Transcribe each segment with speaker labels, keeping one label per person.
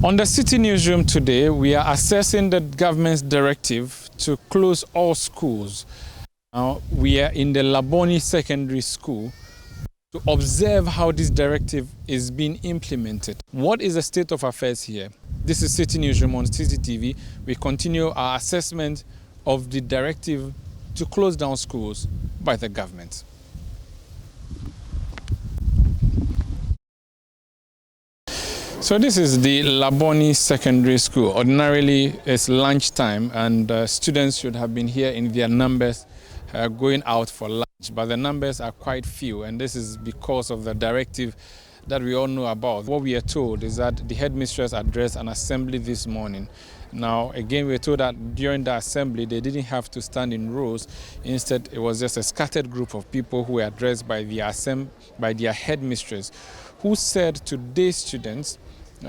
Speaker 1: On the Citi Newsroom today, we are assessing the government's directive to close all schools. Now, we are in the Labone Secondary School to observe how this directive is being implemented. What is the state of affairs here? This is Citi Newsroom on CCTV. We continue our assessment of the directive to close down schools by the government. So this is the Labone Secondary School. Ordinarily, it's lunchtime and students should have been here in their numbers going out for lunch, but the numbers are quite few, and this is because of the directive that we all know about. What we are told is that the headmistress addressed an assembly this morning. Now, again, we were told that during the assembly, they didn't have to stand in rows. Instead, it was just a scattered group of people who were addressed by their headmistress, who said to these students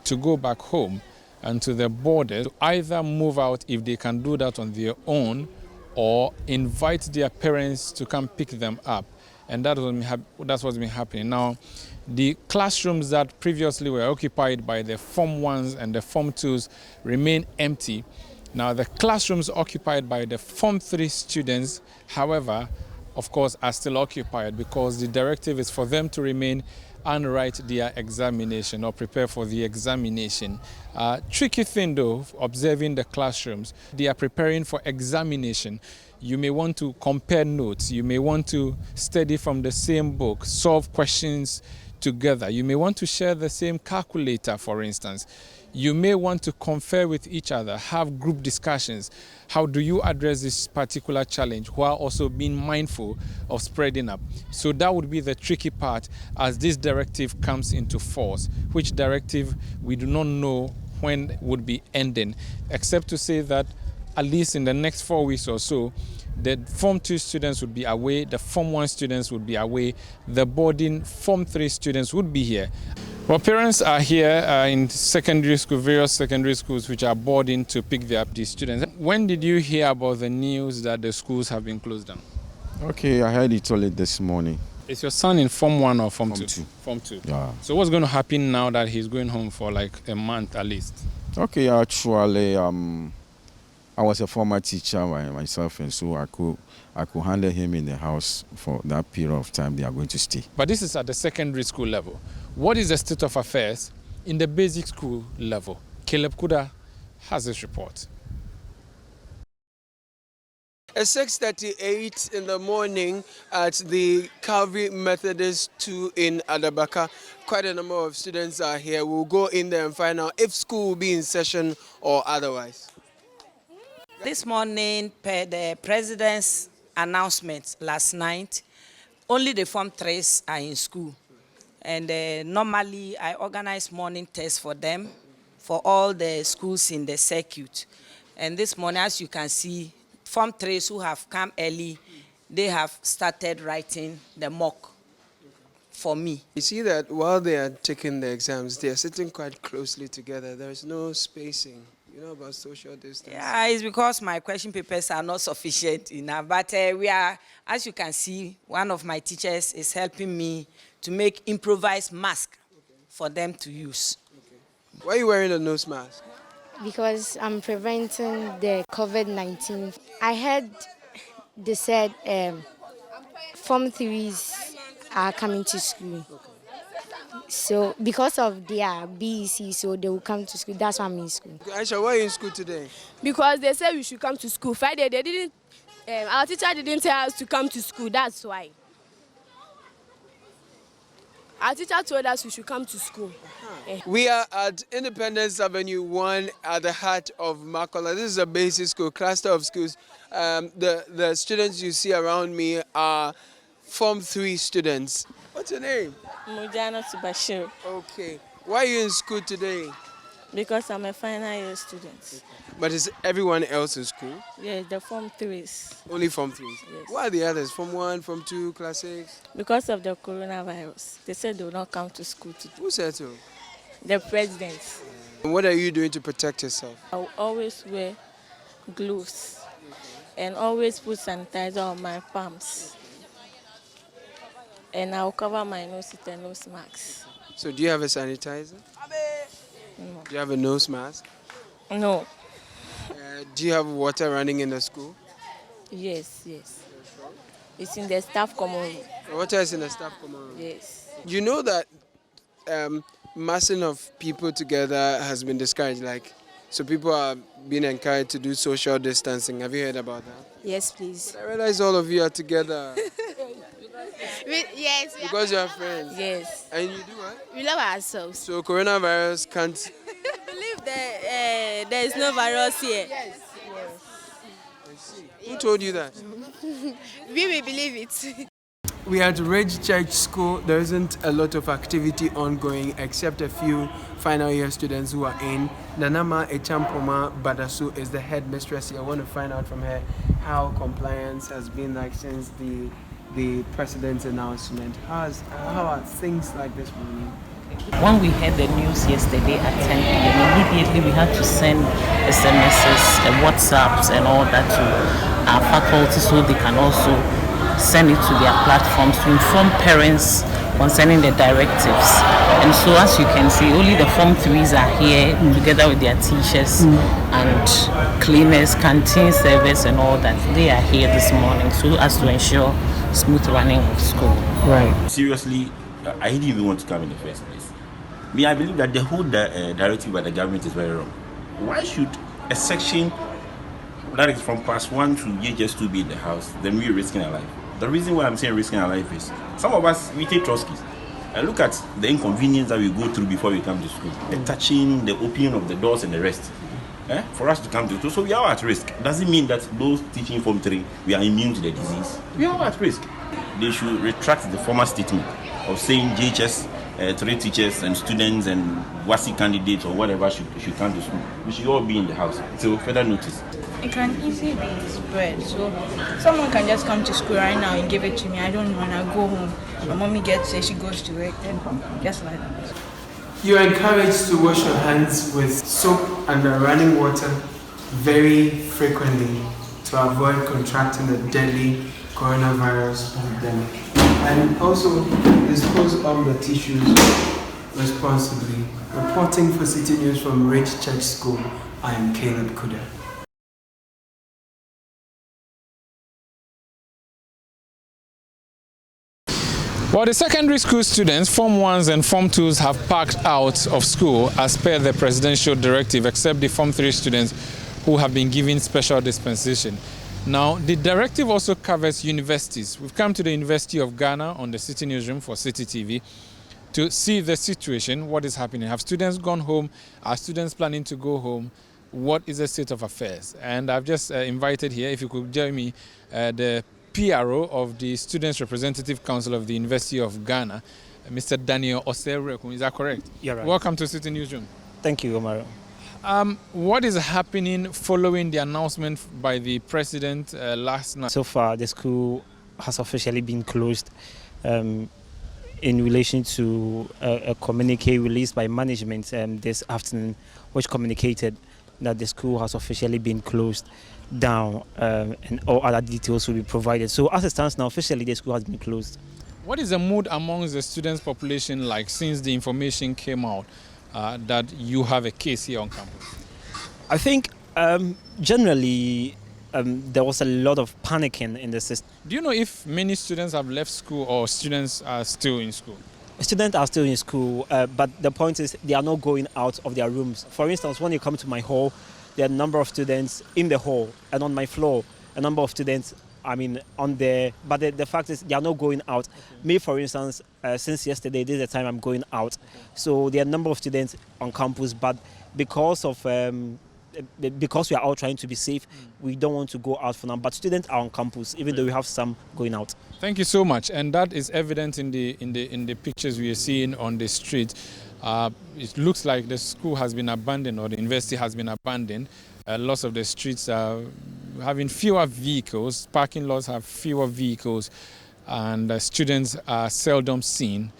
Speaker 1: to go back home and to the borders, to either move out if they can do that on their own or invite their parents to come pick them up. And that's what's been happening. Now, the classrooms that previously were occupied by the Form 1s and the Form 2s remain empty. Now, the classrooms occupied by the Form 3 students, however, of course, are still occupied because the directive is for them to remain and write their examination or prepare for the examination. Tricky thing though, observing the classrooms, they are preparing for examination. You may want to compare notes, you may want to study from the same book, solve questions together. You may want to share the same calculator, for instance. You may want to confer with each other, have group discussions. How do you address this particular challenge while also being mindful of spreading up? So that would be the tricky part as this directive comes into force, which directive we do not know when would be ending, except to say that at least in the next 4 weeks or so, the Form 2 students would be away, the Form 1 students would be away, the boarding Form 3 students would be here. Well, parents are here in secondary school, various secondary schools which are boarding to pick up these students. When did you hear about the news that the schools have been closed down?
Speaker 2: Okay, I heard it only this morning.
Speaker 1: Is your son in Form 1 or Form 2?
Speaker 2: Form 2. Yeah.
Speaker 1: So what's going to happen now that he's going home for like a month at least?
Speaker 2: Okay, actually, I was a former teacher myself, and so I could handle him in the house for that period of time they are going to stay.
Speaker 1: But this is at the secondary school level. What is the state of affairs in the basic school level? Caleb Kuda has this report.
Speaker 3: At 6:38 in the morning at the Calvary Methodist 2 in Adabaka, quite a number of students are here. We'll go in there and find out if school will be in session or otherwise.
Speaker 4: This morning, per the president's announcement last night, only the Form 3s are in school. And normally, I organize morning tests for them, for all the schools in the circuit. And this morning, as you can see, Form 3s who have come early, they have started writing the mock for me.
Speaker 3: You see that while they are taking the exams, they are sitting quite closely together. There is no spacing. You know about social distance?
Speaker 4: Yeah, it's because my question papers are not sufficient enough. But we are, as you can see, one of my teachers is helping me to make improvised mask for them to use.
Speaker 3: Okay. Why are you wearing a nose mask?
Speaker 5: Because I'm preventing the COVID-19. I heard they said Form 3s are coming to school. Okay. So because of their BEC, so they will come to school. That's why I'm in school.
Speaker 3: Aisha, why are you in school today?
Speaker 6: Because they said we should come to school. Friday, they didn't. Our teacher didn't tell us to come to school. That's why. Our teacher told us we should come to school.
Speaker 3: We are at Independence Avenue 1 at the heart of Makola. This is a basic school, cluster of schools. The students you see around me are Form 3 students. What's your name?
Speaker 7: Mujana Bashir.
Speaker 3: Okay. Why are you in school today?
Speaker 7: Because I'm a final year student.
Speaker 3: But is everyone else in school?
Speaker 7: Yeah, the Form 3s.
Speaker 3: Only Form 3s?
Speaker 7: Yes.
Speaker 3: Why are the others? Form 1, Form 2, Class 6?
Speaker 7: Because of the coronavirus. They said they will not come to school today.
Speaker 3: Who said so?
Speaker 7: The president.
Speaker 3: And what are you doing to protect yourself?
Speaker 7: I will always wear gloves and always put sanitizer on my palms. And I'll cover my nose with a nose mask.
Speaker 3: So do you have a sanitizer? Do you have a nose mask?
Speaker 7: No.
Speaker 3: Do you have water running in the school?
Speaker 7: Yes. It's in the staff common room.
Speaker 3: The water is in the staff common room.
Speaker 7: Yes.
Speaker 3: You know that massing of people together has been discouraged. So people are being encouraged to do social distancing. Have you heard about that?
Speaker 6: Yes, please.
Speaker 3: I realize all of you are together
Speaker 6: Yes.
Speaker 3: because you are friends.
Speaker 7: Yes.
Speaker 3: And you do what?
Speaker 6: We love ourselves.
Speaker 3: So coronavirus can't.
Speaker 7: I believe that there is no virus here.
Speaker 3: Who told you that?
Speaker 6: We will believe it.
Speaker 3: We are at Ridge Church School. There isn't a lot of activity ongoing except a few final year students who are in. Nanama Echampoma Badasu is the headmistress here. I want to find out from her how compliance has been like since the president's announcement. How are things like this morning?
Speaker 8: When we heard the news yesterday at 10 p.m., immediately we had to send SMSs, WhatsApps and all that to our faculty so they can also send it to their platforms to inform parents concerning the directives. And so as you can see, only the Form 3s are here together with their teachers and cleaners, canteen servers and all that. They are here this morning so as to ensure smooth running of school.
Speaker 9: Right. Seriously, I didn't even want to come in the first place. I believe that the whole directive by the government is very wrong. Why should a section that is from class 1 to JS2 be in the house, then we're risking our life? The reason why I'm saying risking our life is some of us, we take Trotsky's. And look at the inconvenience that we go through before we come to school. The touching, the opening of the doors and the rest. For us to come to school. So we are at risk. Doesn't mean that those teaching Form 3, we are immune to the disease. We are at risk. They should retract the former statement of saying JHS, 3 teachers and students and WASI candidates or whatever should come to school. We should all be in the house. So further notice.
Speaker 10: It can easily be spread. So someone can just come to school right now and give it to me. I don't know, and I go home. My mommy gets it, she goes to work, then just like that.
Speaker 3: You are encouraged to wash your hands with soap and running water very frequently to avoid contracting the deadly coronavirus pandemic. And also dispose of the tissues responsibly. Reporting for Citi News from Ridge Church School, I am Caleb Kuda.
Speaker 1: Well, the secondary school students, Form 1s and Form 2s, have packed out of school as per the presidential directive, except the Form 3 students who have been given special dispensation. Now, the directive also covers universities. We've come to the University of Ghana on the Citi Newsroom for Citi TV to see the situation, what is happening. Have students gone home? Are students planning to go home? What is the state of affairs? And I've just invited here, if you could join me, the PRO of the Students' Representative Council of the University of Ghana, Mr. Daniel Oserekun. Is that correct?
Speaker 11: You're right.
Speaker 1: Welcome to Citi Newsroom.
Speaker 11: Thank you, Umaru.
Speaker 1: What is happening following the announcement by the president last night?
Speaker 11: So far, the school has officially been closed in relation to a communique released by management this afternoon, which communicated that the school has officially been closed down and all other details will be provided. So as it stands now, officially the school has been closed.
Speaker 1: What is the mood amongst the students' population like since the information came out that you have a case here on campus?
Speaker 11: I think generally there was a lot of panicking in the system.
Speaker 1: Do you know if many students have left school or students are still in school?
Speaker 11: Students are still in school, but the point is they are not going out of their rooms. For instance, when you come to my hall, there are a number of students in the hall, and on my floor, a number of students, on there. But the fact is they are not going out. Okay. Me, for instance, since yesterday, this is the time I'm going out. Okay. So there are a number of students on campus, but because we are all trying to be safe, we don't want to go out for now. But students are on campus, even though we have some going out.
Speaker 1: Thank you so much, and that is evident in the pictures we are seeing on the street. It looks like the school has been abandoned, or the university has been abandoned. Lots of the streets are having fewer vehicles. Parking lots have fewer vehicles, and students are seldom seen.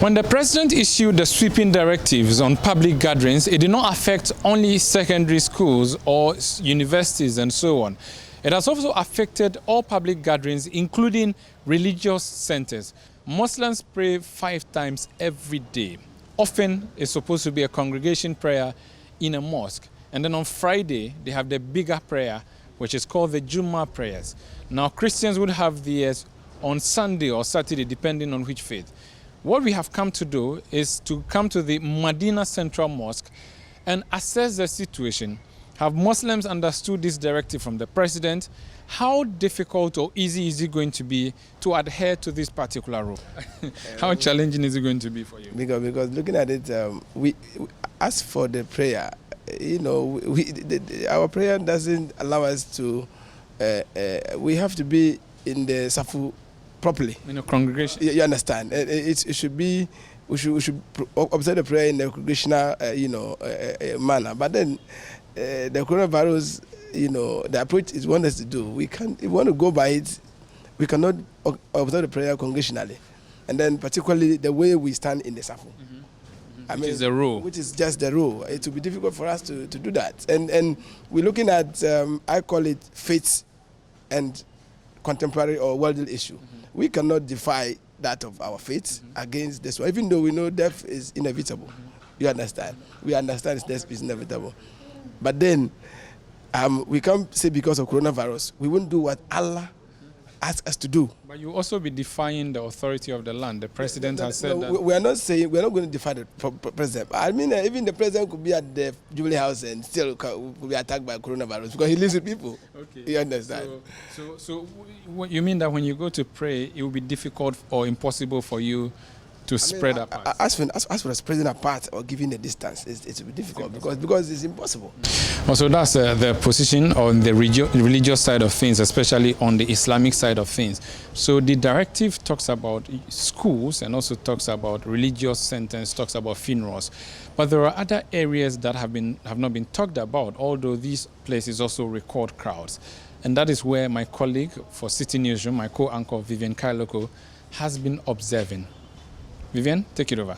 Speaker 1: When the president issued the sweeping directives on public gatherings, it did not affect only secondary schools or universities and so on. It has also affected all public gatherings, including religious centers. Muslims pray 5 times every day. often is supposed to be a congregation prayer in a mosque. And then on Friday, they have the bigger prayer, which is called the Juma prayers. Now, Christians would have theirs on Sunday or Saturday, depending on which faith. What we have come to do is to come to the Medina Central Mosque and assess the situation. Have Muslims understood this directive from the president? How difficult or easy is it going to be to adhere to this particular rule? How challenging is it going to be for you?
Speaker 12: Because looking at it, we as for the prayer, our prayer doesn't allow us to. We have to be in the safu properly.
Speaker 1: In a congregation.
Speaker 12: You understand? It should be. We should observe the prayer in the congregational, manner. But then the coronavirus, the approach is what us to do. We can't. If we want to go by it, we cannot observe the prayer congregationally, and then particularly the way we stand in the safu.
Speaker 1: Which is the rule.
Speaker 12: Which is just the rule. It will be difficult for us to do that. And we're looking at, I call it faith and contemporary or worldly issue. We cannot defy that of our faith against this one, even though we know death is inevitable. You understand? We understand death is inevitable. But then we can't say because of coronavirus, we won't do what Allah ask us to do.
Speaker 1: But you also be defying the authority of the land. The president has said that.
Speaker 12: We are not saying, we are not going to defy the president. I mean, even the president could be at the Jubilee House and still could be attacked by coronavirus because he lives with people. Okay. You understand?
Speaker 1: So you mean that when you go to pray, it will be difficult or impossible for you to spread apart?
Speaker 12: As for spreading apart or giving a distance, it will be difficult because it's impossible.
Speaker 1: Also, that's the position on the religious side of things, especially on the Islamic side of things. So the directive talks about schools and also talks about religious centers, talks about funerals. But there are other areas that have not been talked about, although these places also record crowds. And that is where my colleague for Citi Newsroom, my co-anchor Vivian Kailoko, has been observing. Vivian, take it over.